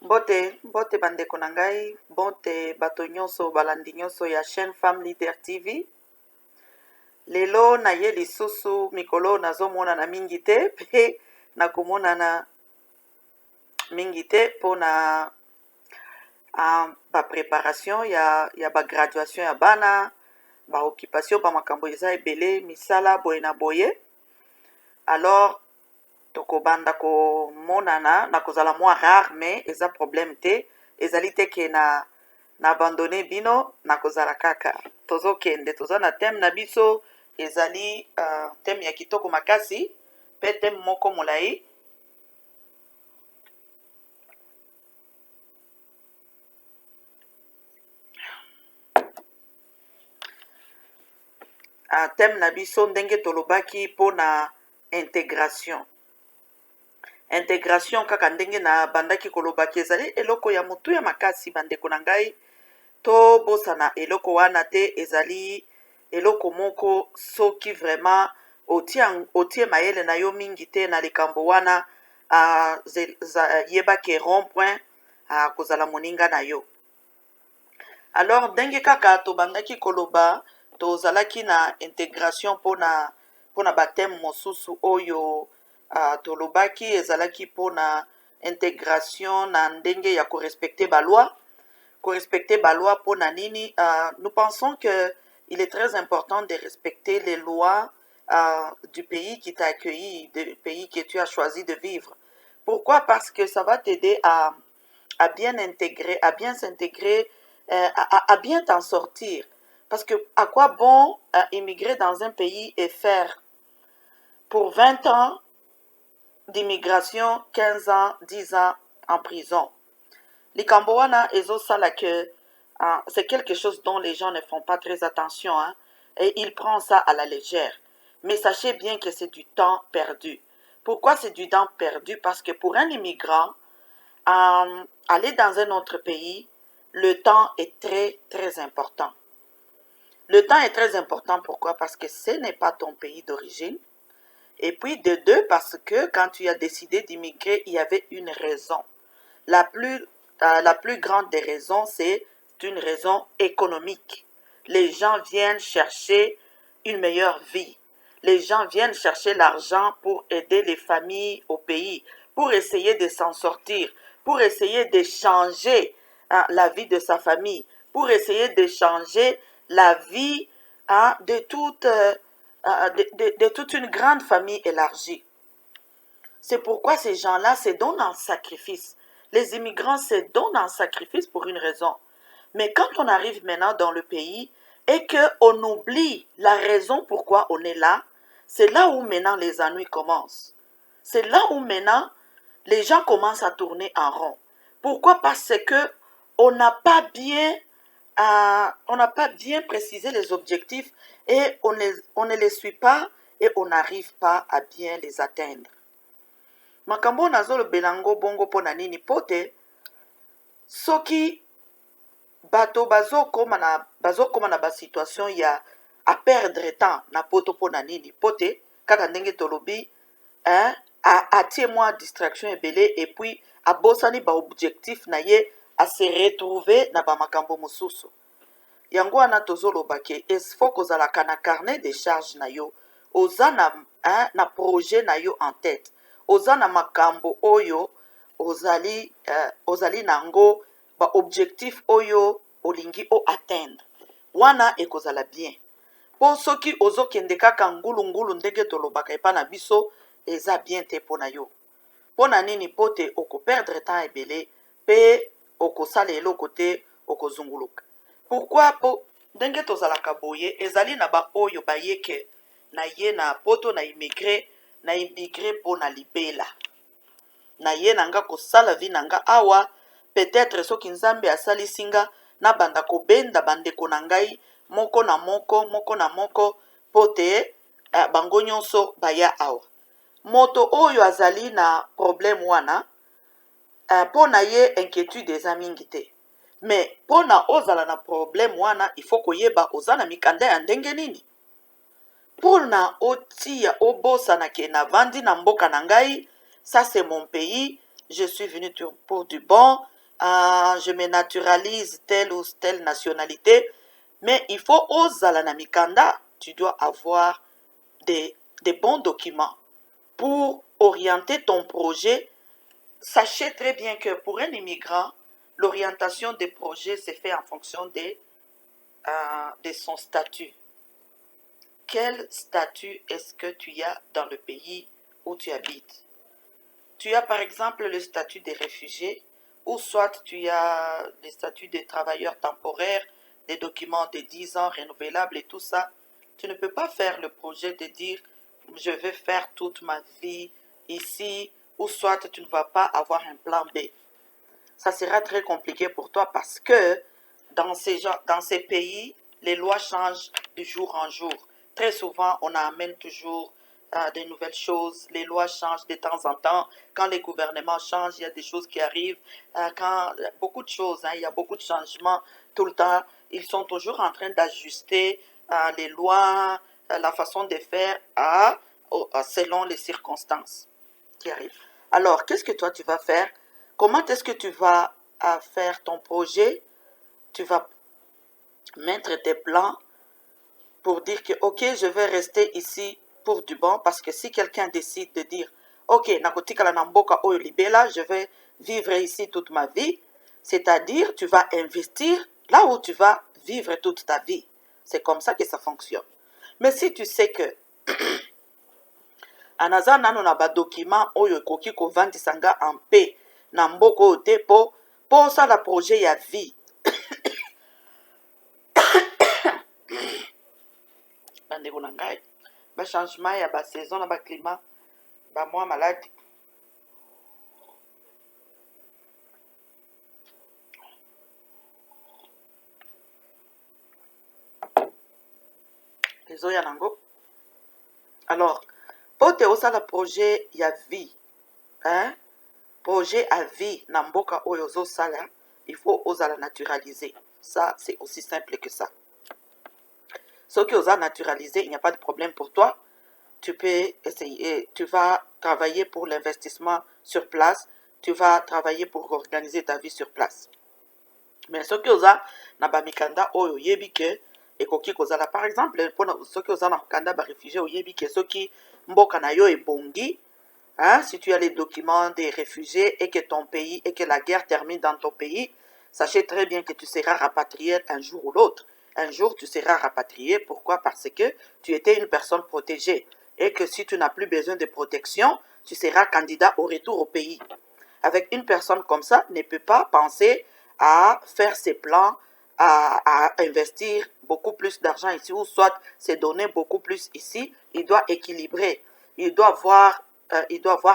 Mbote bandeko na ngai, mbote bato nyonso balandi nyonso ya chaîne Femme Leader TV. Lelo na ye lisusu mikolo nazomona na mingi te pe nakomona na mingi te pona ba préparation ya ba graduation ya bana, ba occupation ba makambo eza ebele misala boye na boye. Alors tokobanda komonana na kozala mwa rare mais eza problème te, ezali te ke na abandonné bino na kozala kaka tozokende toza na thème na biso ezali thème ya kitoko makasi pe thème moko molai. Thème na biso ndenge tolobaki pona intégration kaka ndenge na bandaki kolobaki ezali eloko ya motu ya makasi bandeko na ngai, tobosana eloko wana te, ezali eloko moko soki vraiment otie mayele na yo mingi te na likambo wana yebake rond point kozala moninga na yo. Alors ndenge kaka tobandaki koloba tozalaki na intégration pona bathème mosusu oyo tolobaki ezalaki pona intégration na ndenge ya korespecter baloi. Respecter la loi pour Nanini, nous pensons qu'il est très important de respecter les lois du pays qui t'a accueilli, du pays que tu as choisi de vivre. Pourquoi? Parce que ça va t'aider à bien intégrer, à bien s'intégrer, à bien t'en sortir. Parce que à quoi bon immigrer dans un pays et faire pour 20 ans d'immigration, 15 ans, 10 ans en prison? Likambo wana ezosala que c'est quelque chose dont les gens ne font pas très attention, hein, et ils prennent ça à la légère. Mais sachez bien que c'est du temps perdu. Pourquoi c'est du temps perdu? Parce que pour un immigrant, aller dans un autre pays, le temps est très très important. Le temps est très important, pourquoi? Parce que ce n'est pas ton pays d'origine. Et puis de deux, parce que quand tu as décidé d'immigrer, il y avait une raison. La plus grande des raisons, c'est une raison économique. Les gens viennent chercher une meilleure vie. Les gens viennent chercher l'argent pour aider les familles au pays, pour essayer de s'en sortir, pour essayer de changer la vie de sa famille, pour essayer de changer la vie de toute une grande famille élargie. C'est pourquoi ces gens-là se donnent en sacrifice. Les immigrants se donnent en sacrifice pour une raison. Mais quand on arrive maintenant dans le pays et qu'on oublie la raison pourquoi on est là, c'est là où maintenant les ennuis commencent. C'est là où maintenant les gens commencent à tourner en rond. Pourquoi? Parce que on n'a pas bien précisé les objectifs et on ne les suit pas et on n'arrive pas à bien les atteindre. Makambo nazolo belango bongo pona nini pote soki bato bazokoma na ba situation ya a perdre temps na poto pona nini pote kaka ndenge tolobi atie moi distraction ebele et puis abosani ba objectif na ye a se retrouver na ba makambo mosusu. Yango wana tozoloba ke esfo kozalaka na carnet de charge na yo oza na projet na yo en tête. Oza na makambo oyo ozali nango ba objectif oyo olingi o atteindre wana ekozala bien. Po soki ozokende kaka ngulu ndenge tolobaka epa na biso eza bien te pona yo. Pona nini pote oko perdre temps ebele pe okosala eloko te okozunguluka. Pourquoi? Po ndenge tozalaka boye ezali na ba oyo bayeke na ye na poto na immigrer pona libela. Na ye nanga kosala vi nanga awa, peut-être soki nzambe asali singa na banda kobenda bandeko na ngai moko na moko pote bango nyonso baya awa. Moto oyo azali na problème wana pona ye inquiétude eza mingi te. Mais pona ozala na problème wana il faut koyeba oza na mikanda ya ndenge nini. Pona otia obosana ke na vandi na mboka na ngai, ça c'est mon pays, je suis venu pour du bon, je me naturalise telle ou telle nationalité, mais il faut ozala na mikanda, tu dois avoir des bons documents pour orienter ton projet. Sachez très bien que pour un immigrant, l'orientation des projets se fait en fonction de son statut. Quel statut est-ce que tu as dans le pays où tu habites? Tu as par exemple le statut des réfugiés, ou soit tu as le statut des travailleurs temporaires, des documents de 10 ans renouvelables et tout ça. Tu ne peux pas faire le projet de dire je vais faire toute ma vie ici, ou soit tu ne vas pas avoir un plan B. Ça sera très compliqué pour toi parce que dans ces pays, les lois changent de jour en jour. Très souvent, on amène toujours des nouvelles choses. Les lois changent de temps en temps. Quand les gouvernements changent, il y a des choses qui arrivent. Beaucoup de choses, hein, il y a beaucoup de changements tout le temps. Ils sont toujours en train d'ajuster les lois, la façon de faire selon les circonstances qui arrivent. Alors, qu'est-ce que toi tu vas faire? Comment est-ce que tu vas faire ton projet? Tu vas mettre tes plans pour dire que, ok, je vais rester ici pour du bon, parce que si quelqu'un décide de dire, ok, nakotika la namboka oyo libela, je vais vivre ici toute ma vie, c'est-à-dire tu vas investir là où tu vas vivre toute ta vie. C'est comme ça que ça fonctionne. Mais si tu sais que anaza nano na badocument oyo ekoki kovandisa nga en paix na mboka oyo te po osala projet ya vie bandeko na ngai, bachangement ya basaison na baclimat bamwa maladi ezoya nango. Alors po te osala projet ya vie, hein? Projet à vie na mboka oyo ozosala, il faut ozala naturaliser. Ça c'est aussi simple que ça. Ceux qui osent naturaliser, il n'y a pas de problème pour toi. Tu peux essayer, tu vas travailler pour l'investissement sur place, tu vas travailler pour organiser ta vie sur place. Mais ceux qui osent na bamikanda oyo yebi ke ekoki kozala, par exemple, ceux qui osent na mikanda ba réfugiés oyebi ke ceux qui mboka na yo ebongi, hein, si tu as les documents des réfugiés et que ton pays et que la guerre termine dans ton pays, sachez très bien que tu seras rapatrié un jour ou l'autre. Un jour, tu seras rapatrié. Pourquoi? Parce que tu étais une personne protégée. Et que si tu n'as plus besoin de protection, tu seras candidat au retour au pays. Avec une personne comme ça, ne peut pas penser à faire ses plans, à investir beaucoup plus d'argent ici, ou soit se donner beaucoup plus ici. Il doit équilibrer. Il doit voir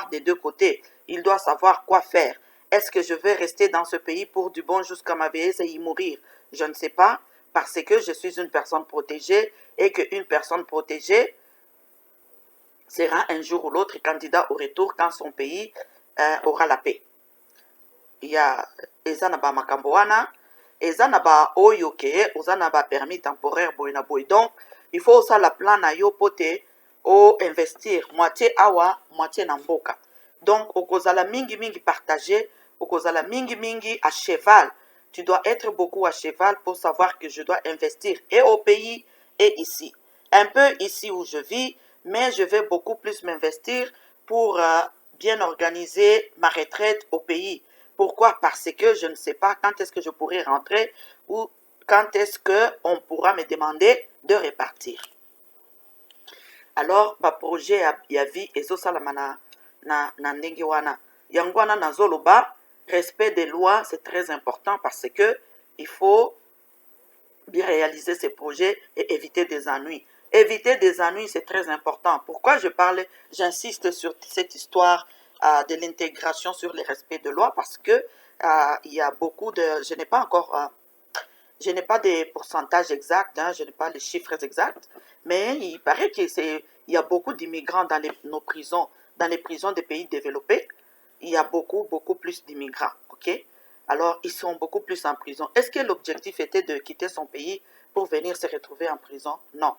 des deux côtés. Il doit savoir quoi faire. Est-ce que je vais rester dans ce pays pour du bon jusqu'à ma vieillesse et y mourir? Je ne sais pas, parce que je suis une personne protégée et qu'une personne protégée sera un jour ou l'autre candidat au retour quand son pays aura la paix. Il y a eza na ba makambo wana, eza na ba oyo ke oza na ba permis temporaire boy na boy. Donc il faut ça la plan na yo pote o investir moitié awa moitié na mboka. Donc okozala mingi mingi partager, okozala mingi mingi à cheval. Tu dois être beaucoup à cheval pour savoir que je dois investir et au pays et ici. Un peu ici où je vis, mais je vais beaucoup plus m'investir pour bien organiser ma retraite au pays. Pourquoi? Parce que je ne sais pas quand est-ce que je pourrai rentrer ou quand est-ce qu'on pourra me demander de repartir. Alors, ma projet ya vie ezosalama na ndenge wana. Yango wana nazoloba, respect des lois, c'est très important parce que il faut bien réaliser ces projets et éviter des ennuis. Éviter des ennuis, c'est très important. Pourquoi j'insiste sur cette histoire de l'intégration sur le respect de loi? Parce que il y a beaucoup de... Je n'ai pas encore... je n'ai pas des pourcentages exacts, hein, je n'ai pas les chiffres exacts, mais il paraît qu'il y a beaucoup d'immigrants dans nos prisons, dans les prisons des pays développés. Il y a beaucoup plus d'immigrants, ok? Alors, ils sont beaucoup plus en prison. Est-ce que l'objectif était de quitter son pays pour venir se retrouver en prison? Non.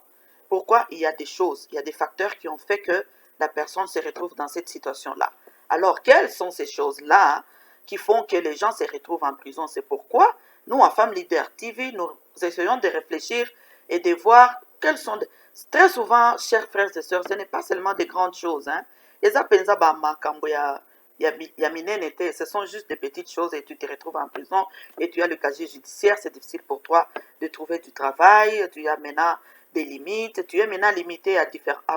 Pourquoi? Il y a des choses, il y a des facteurs qui ont fait que la personne se retrouve dans cette situation-là. Alors, quelles sont ces choses-là qui font que les gens se retrouvent en prison. C'est pourquoi nous, en Femmes Leader TV, nous essayons de réfléchir et de voir quelles sont... Très souvent, chers frères et sœurs, ce n'est pas seulement des grandes choses. Hein. Ce sont juste des petites choses et tu te retrouves en prison et tu as le casier judiciaire. C'est difficile pour toi de trouver du travail. Tu as maintenant des limites. Tu es maintenant limité à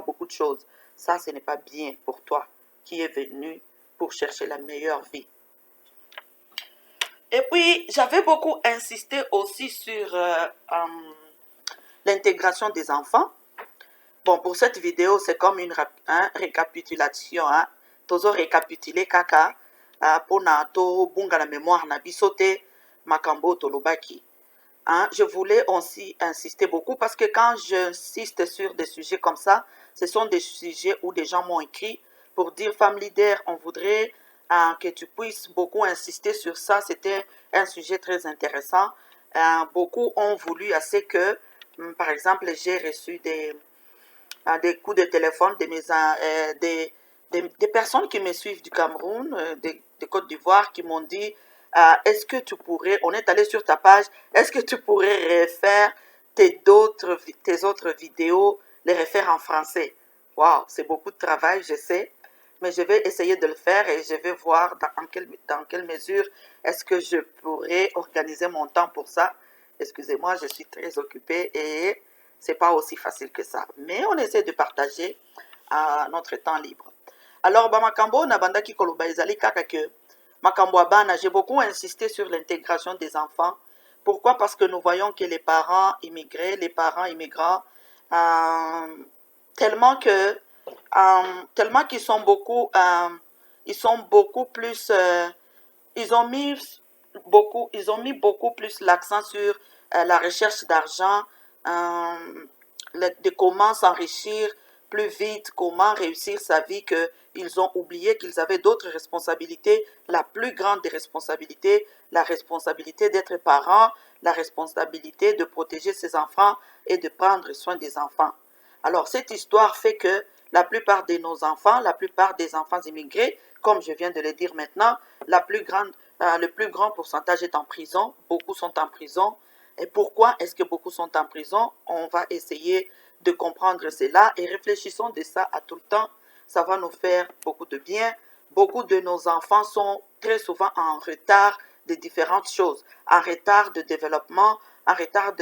beaucoup de choses. Ça, ce n'est pas bien pour toi qui est venu pour chercher la meilleure vie. Et puis, j'avais beaucoup insisté aussi sur l'intégration des enfants. Bon, pour cette vidéo, c'est comme une récapitulation. Hein. Tozo récapituler kaka pour na to bunga la mémoire na bisote makambo tolobaki. Hein. Je voulais aussi insister beaucoup parce que quand j'insiste sur des sujets comme ça, ce sont des sujets où des gens m'ont écrit pour dire Femme Leader, on voudrait que tu puisses beaucoup insister sur ça. C'était un sujet très intéressant. Beaucoup ont voulu assez que, par exemple, j'ai reçu des coups de téléphone des personnes qui me suivent du Cameroun, de Côte d'Ivoire, qui m'ont dit est-ce que tu pourrais, on est allé sur ta page, est-ce que tu pourrais refaire tes autres vidéos, les refaire en français? Waouh, c'est beaucoup de travail, je sais, mais je vais essayer de le faire et je vais voir dans quelle mesure est-ce que je pourrais organiser mon temps pour ça. Excusez-moi, je suis très occupée et c'est pas aussi facile que ça. Mais on essaie de partager notre temps libre. Alors, makambo na bandaki koloba ezali kaka ke makambo abana, j'ai beaucoup insisté sur l'intégration des enfants. Pourquoi? Parce que nous voyons que les parents immigrés, les parents immigrants, tellement qu'ils sont beaucoup, plus, ils ont mis beaucoup plus l'accent sur la recherche d'argent, de comment s'enrichir plus vite, comment réussir sa vie, qu'ils ont oublié qu'ils avaient d'autres responsabilités, la plus grande des responsabilités, la responsabilité d'être parent, la responsabilité de protéger ses enfants et de prendre soin des enfants. Alors, cette histoire fait que la plupart de nos enfants, la plupart des enfants immigrés, comme je viens de le dire maintenant, le plus grand pourcentage est en prison. Beaucoup sont en prison. Et pourquoi est-ce que beaucoup sont en prison? On va essayer de comprendre cela et réfléchissons de ça à tout le temps. Ça va nous faire beaucoup de bien. Beaucoup de nos enfants sont très souvent en retard de différentes choses, en retard de développement, en retard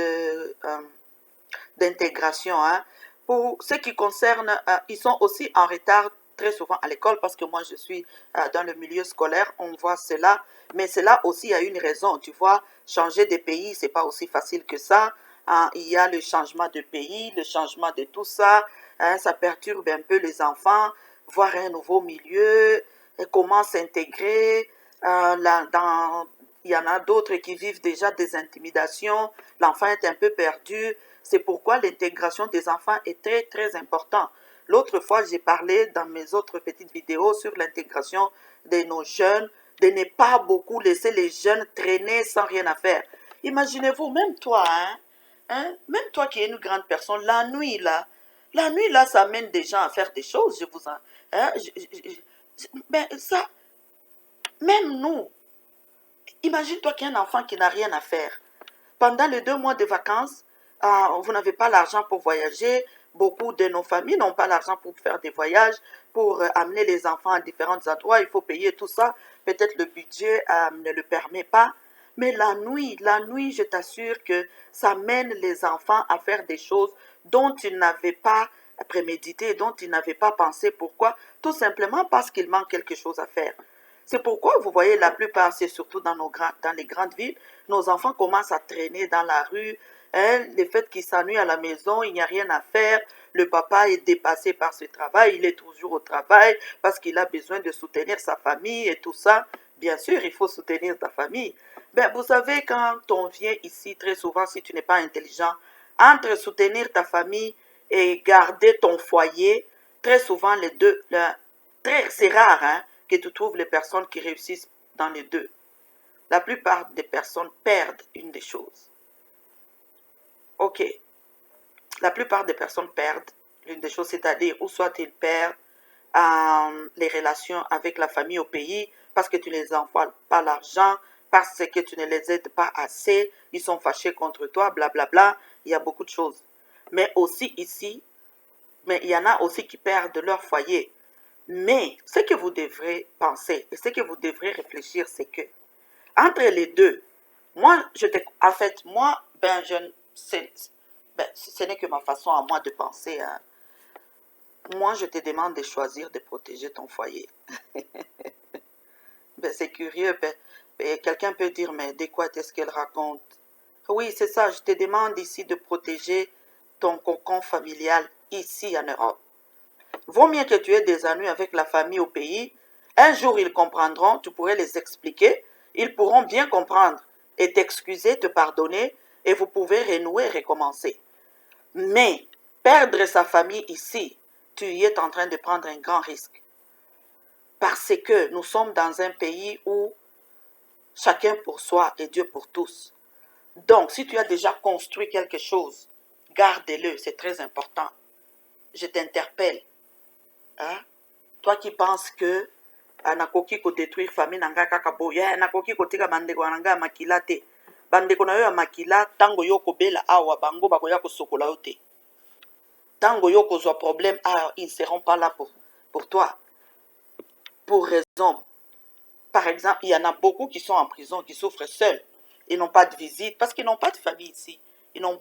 d'intégration. Hein. Pour ce qui concerne, ils sont aussi en retard très souvent à l'école parce que moi je suis dans le milieu scolaire, on voit cela, mais cela aussi a une raison, tu vois, changer de pays, c'est pas aussi facile que ça. Hein, il y a le changement de pays, le changement de tout ça, hein, ça perturbe un peu les enfants, voir un nouveau milieu, comment s'intégrer, il y en a d'autres qui vivent déjà des intimidations, l'enfant est un peu perdu. C'est pourquoi l'intégration des enfants est très, très importante. L'autre fois, j'ai parlé dans mes autres petites vidéos sur l'intégration de nos jeunes, de ne pas beaucoup laisser les jeunes traîner sans rien à faire. Imaginez-vous, même toi, même toi qui es une grande personne, la nuit là, ça amène des gens à faire des choses. Ben, ça, même nous, imagine-toi qu'il y a un enfant qui n'a rien à faire. Pendant les 2 mois de vacances, vous n'avez pas l'argent pour voyager. Beaucoup de nos familles n'ont pas l'argent pour faire des voyages, pour amener les enfants à différents endroits. Il faut payer tout ça. Peut-être le budget ne le permet pas. Mais la nuit, je t'assure que ça mène les enfants à faire des choses dont ils n'avaient pas prémédité, dont ils n'avaient pas pensé. Pourquoi? Tout simplement parce qu'il manque quelque chose à faire. C'est pourquoi vous voyez la plupart, c'est surtout dans les grandes villes, nos enfants commencent à traîner dans la rue. Hein, le fait qu'ils s'ennuient à la maison, il n'y a rien à faire. Le papa est dépassé par ce travail, il est toujours au travail parce qu'il a besoin de soutenir sa famille et tout ça. Bien sûr, il faut soutenir ta famille. Ben, vous savez, quand on vient ici, très souvent, si tu n'es pas intelligent, entre soutenir ta famille et garder ton foyer, très souvent les deux, c'est rare, hein, que tu trouves les personnes qui réussissent dans les deux. La plupart des personnes perdent une des choses. Ok. La plupart des personnes perdent l'une des choses, c'est-à-dire ou soit ils perdent les relations avec la famille au pays parce que tu ne les envoies pas l'argent, parce que tu ne les aides pas assez, ils sont fâchés contre toi, blablabla. Bla, bla. Il y a beaucoup de choses. Mais aussi ici, mais il y en a aussi qui perdent leur foyer. Mais ce que vous devrez penser et ce que vous devrez réfléchir, c'est que entre les deux, moi, en fait, moi, ben, ce n'est que ma façon à moi de penser. Hein. Moi, je te demande de choisir de protéger ton foyer. Ben, c'est curieux. Ben, quelqu'un peut dire, mais de quoi est-ce qu'elle raconte? Oui, c'est ça. Je te demande ici de protéger ton cocon familial ici en Europe. Vaut mieux que tu aies des ennuis avec la famille au pays. Un jour, ils comprendront, tu pourrais les expliquer. Ils pourront bien comprendre et t'excuser, te pardonner, et vous pouvez renouer, recommencer. Mais perdre sa famille ici, tu y es en train de prendre un grand risque. Parce que nous sommes dans un pays où chacun pour soi et Dieu pour tous. Donc, si tu as déjà construit quelque chose, garde-le, c'est très important. Je t'interpelle. Hein? Toi qui penses que nakoki kodétruire famille nanga kaka boye, nakoki kotika bandeko nanga makila te. Bandeko na yo ya makila, tango yo kobela awa, bango bakoya kosokola yo te. Tango yo kozwa problème, ils ne seront pas là pour toi. Pour raison. Par exemple, il y en a beaucoup qui sont en prison, qui souffrent seuls. Ils n'ont pas de visite parce qu'ils n'ont pas de famille ici. Ils n'ont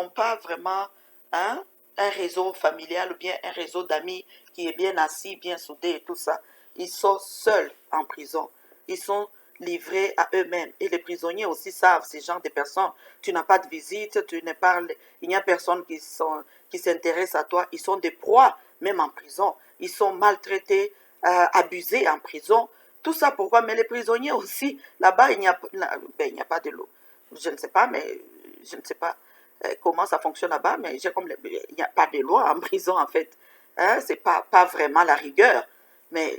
pas vraiment hein, un réseau familial ou bien un réseau d'amis qui est bien assis, bien soudé et tout ça. Ils sont seuls en prison. Ils sont livrés à eux-mêmes. Et les prisonniers aussi savent, ces genres de personnes, tu n'as pas de visite, il n'y a personne qui s'intéresse à toi. Ils sont des proies, même en prison. Ils sont maltraités, abusés en prison. Tout ça pourquoi? Mais les prisonniers aussi, là-bas, il n'y a pas de l'eau. Je ne sais pas, mais je ne sais pas comment ça fonctionne là-bas, mais il n'y a pas de loi en prison, en fait. Hein, c'est pas vraiment la rigueur. Mais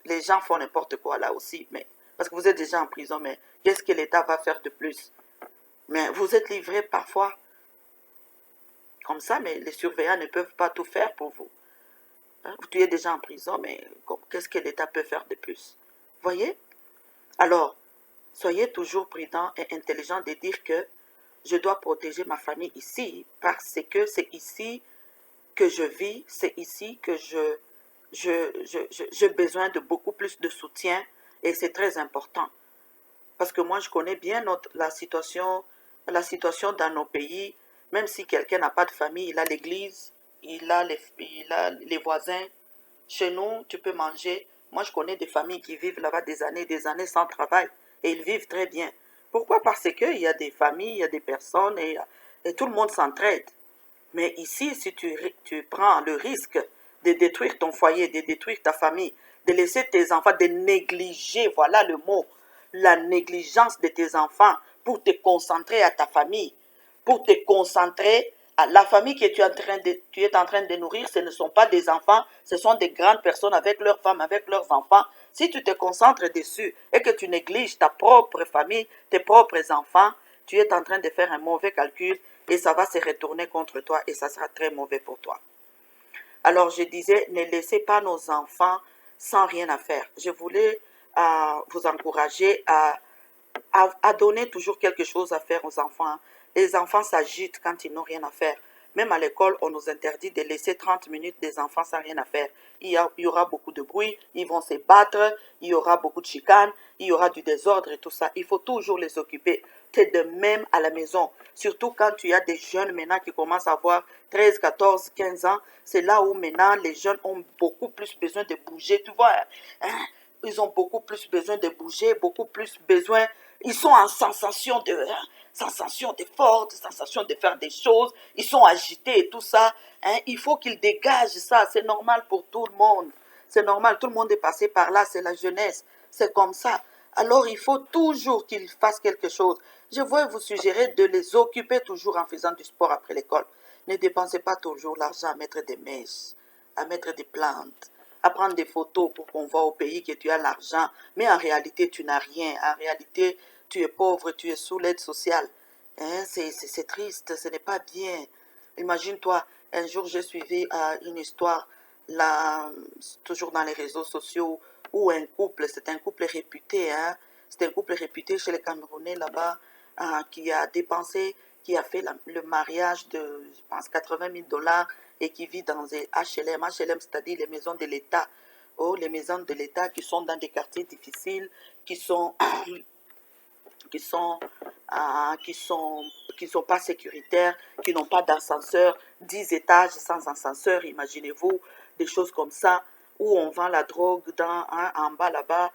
les gens font n'importe quoi là aussi. Mais, parce que vous êtes déjà en prison, mais qu'est-ce que l'État va faire de plus? Mais vous êtes livrés parfois comme ça, mais les surveillants ne peuvent pas tout faire pour vous. Hein, tu es déjà en prison, mais qu'est-ce que l'État peut faire de plus? Voyez? Alors, soyez toujours prudent et intelligent de dire que je dois protéger ma famille ici parce que c'est ici que je vis, c'est ici que j'ai besoin de beaucoup plus de soutien et c'est très important. Parce que moi, je connais bien la situation dans nos pays. Même si quelqu'un n'a pas de famille, il a l'église, il a les voisins. Chez nous, tu peux manger. Moi, je connais des familles qui vivent là-bas des années sans travail. Et ils vivent très bien. Pourquoi? Parce qu'il y a des familles, il y a des personnes et tout le monde s'entraide. Mais ici, si tu prends le risque de détruire ton foyer, de détruire ta famille, de laisser tes enfants, de négliger, voilà le mot, la négligence de tes enfants pour te concentrer à ta famille, pour te concentrer à la famille que tu es en train de nourrir, ce ne sont pas des enfants, ce sont des grandes personnes avec leurs femmes, avec leurs enfants. Si tu te concentres dessus et que tu négliges ta propre famille, tes propres enfants, tu es en train de faire un mauvais calcul et ça va se retourner contre toi et ça sera très mauvais pour toi. Alors je disais, ne laissez pas nos enfants sans rien à faire. Je voulais vous encourager à donner toujours quelque chose à faire aux enfants. Les enfants s'agitent quand ils n'ont rien à faire. Même à l'école, on nous interdit de laisser 30 minutes des enfants sans rien à faire. Il y aura beaucoup de bruit, ils vont se battre, il y aura beaucoup de chicanes, il y aura du désordre et tout ça. Il faut toujours les occuper. C'est de même à la maison. Surtout quand tu as des jeunes maintenant qui commencent à avoir 13, 14, 15 ans. C'est là où maintenant les jeunes ont beaucoup plus besoin de bouger. Tu vois, hein? Ils ont beaucoup plus besoin de bouger, beaucoup plus besoin. Ils sont en sensation de force, sensation de faire des choses. Ils sont agités et tout ça. Hein? Il faut qu'ils dégagent ça. C'est normal pour tout le monde. C'est normal. Tout le monde est passé par là. C'est la jeunesse. C'est comme ça. Alors, il faut toujours qu'ils fassent quelque chose. Je voudrais vous suggérer de les occuper toujours en faisant du sport après l'école. Ne dépensez pas toujours l'argent à mettre des mèches, à mettre des plantes, à prendre des photos pour qu'on voit au pays que tu as l'argent. Mais en réalité, tu n'as rien. En réalité, tu es pauvre, tu es sous l'aide sociale. Hein? C'est triste, ce n'est pas bien. Imagine-toi, un jour, j'ai suivi une histoire toujours dans les réseaux sociaux, où un couple, c'est un couple réputé, hein, c'est un couple réputé chez les Camerounais là-bas, qui a dépensé, qui a fait le mariage de, je pense, 80 000 dollars et qui vit dans des HLM. HLM, c'est-à-dire les maisons de l'État. Oh, les maisons de l'État qui sont dans des quartiers difficiles, qui sont qui sont, qui sont pas sécuritaires, qui n'ont pas d'ascenseur, 10 étages sans ascenseur, imaginez-vous, des choses comme ça, où on vend la drogue en bas là-bas,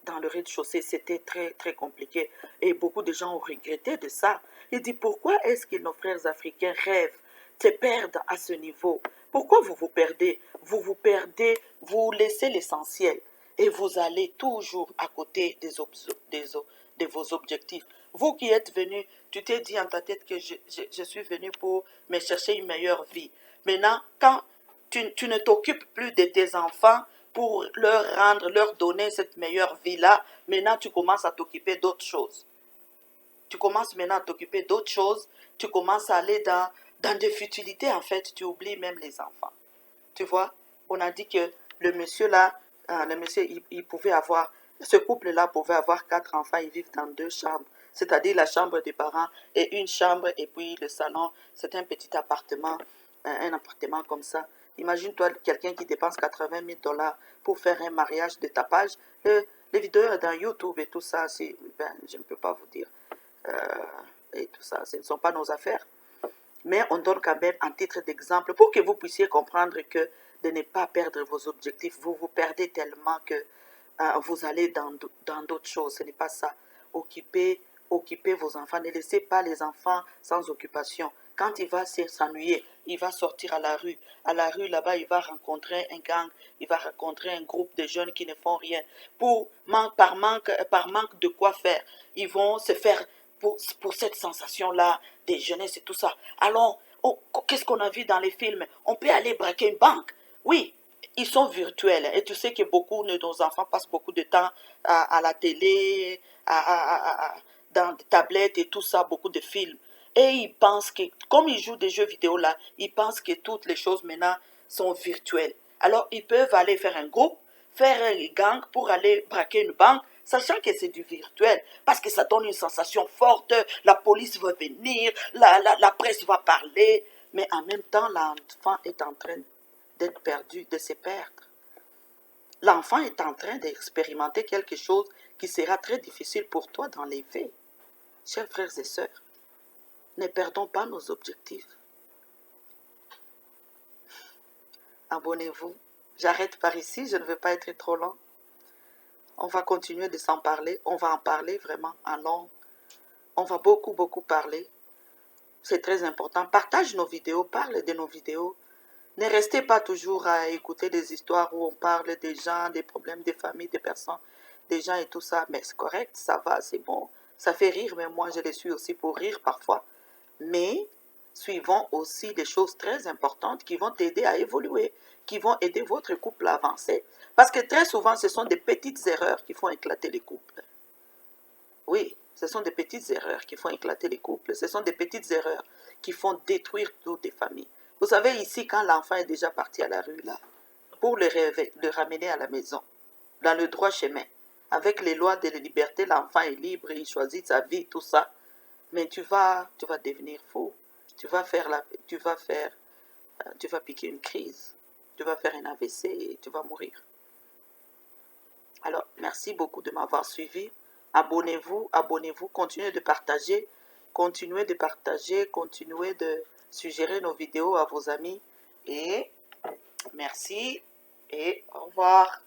dans le rez-de-chaussée, c'était très, très compliqué. Et beaucoup de gens ont regretté de ça. Ils disent, pourquoi est-ce que nos frères africains rêvent, se perdent à ce niveau? Pourquoi vous vous perdez? Vous vous perdez, vous laissez l'essentiel et vous allez toujours à côté de vos objectifs. Vous qui êtes venu, tu t'es dit en ta tête que je suis venu pour me chercher une meilleure vie. Maintenant, quand tu ne t'occupes plus de tes enfants pour leur donner cette meilleure vie-là, maintenant tu commences à t'occuper d'autres choses. Tu commences maintenant à t'occuper d'autres choses, tu commences à aller dans des futilités en fait, tu oublies même les enfants. Tu vois, on a dit que le monsieur là, le monsieur, il pouvait avoir, ce couple-là pouvait avoir 4 enfants, ils vivent dans 2 chambres, c'est-à-dire la chambre des parents et une chambre et puis le salon, c'est un petit appartement, un appartement comme ça. Imagine-toi quelqu'un qui dépense 80 000 dollars pour faire un mariage de tapage. Les vidéos dans YouTube et tout ça, je ne peux pas vous dire. Et tout ça, ce ne sont pas nos affaires. Mais on donne quand même un titre d'exemple pour que vous puissiez comprendre que de ne pas perdre vos objectifs, vous vous perdez tellement que vous allez dans d'autres choses. Ce n'est pas ça. Occupez vos enfants. Ne laissez pas les enfants sans occupation. Quand il va s'ennuyer, il va sortir à la rue. À la rue, là-bas, il va rencontrer un gang, il va rencontrer un groupe de jeunes qui ne font rien. Par manque de quoi faire, ils vont se faire pour cette sensation-là des jeunesses et tout ça. Alors, qu'est-ce qu'on a vu dans les films? On peut aller braquer une banque. Oui, ils sont virtuels. Et tu sais que beaucoup de nos enfants passent beaucoup de temps à la télé, dans des tablettes et tout ça, beaucoup de films. Et ils pensent que, comme ils jouent des jeux vidéo là, ils pensent que toutes les choses maintenant sont virtuelles. Alors, ils peuvent aller faire un groupe, faire un gang pour aller braquer une banque, sachant que c'est du virtuel, parce que ça donne une sensation forte, la police va venir, la presse va parler, mais en même temps, l'enfant est en train d'être perdu, de se perdre. L'enfant est en train d'expérimenter quelque chose qui sera très difficile pour toi dans les faits. Chers frères et sœurs, ne perdons pas nos objectifs. Abonnez-vous. J'arrête par ici, je ne veux pas être trop long. On va continuer de s'en parler. On va en parler vraiment en long. On va beaucoup, beaucoup parler. C'est très important. Partage nos vidéos, parle de nos vidéos. Ne restez pas toujours à écouter des histoires où on parle des gens, des problèmes des familles, des personnes, des gens et tout ça. Mais c'est correct, ça va, c'est bon. Ça fait rire, mais moi je les suis aussi pour rire parfois. Mais suivons aussi des choses très importantes qui vont t'aider à évoluer, qui vont aider votre couple à avancer. Parce que très souvent, ce sont des petites erreurs qui font éclater les couples. Oui, ce sont des petites erreurs qui font éclater les couples. Ce sont des petites erreurs qui font détruire toutes les familles. Vous savez, ici, quand l'enfant est déjà parti à la rue, là, pour le ramener à la maison, dans le droit chemin, avec les lois de la liberté, l'enfant est libre, il choisit sa vie, tout ça. Mais tu vas devenir fou. Tu vas piquer une crise. Tu vas faire un AVC et tu vas mourir. Alors, merci beaucoup de m'avoir suivi. Abonnez-vous, continuez de partager, continuez de suggérer nos vidéos à vos amis. Et merci et au revoir.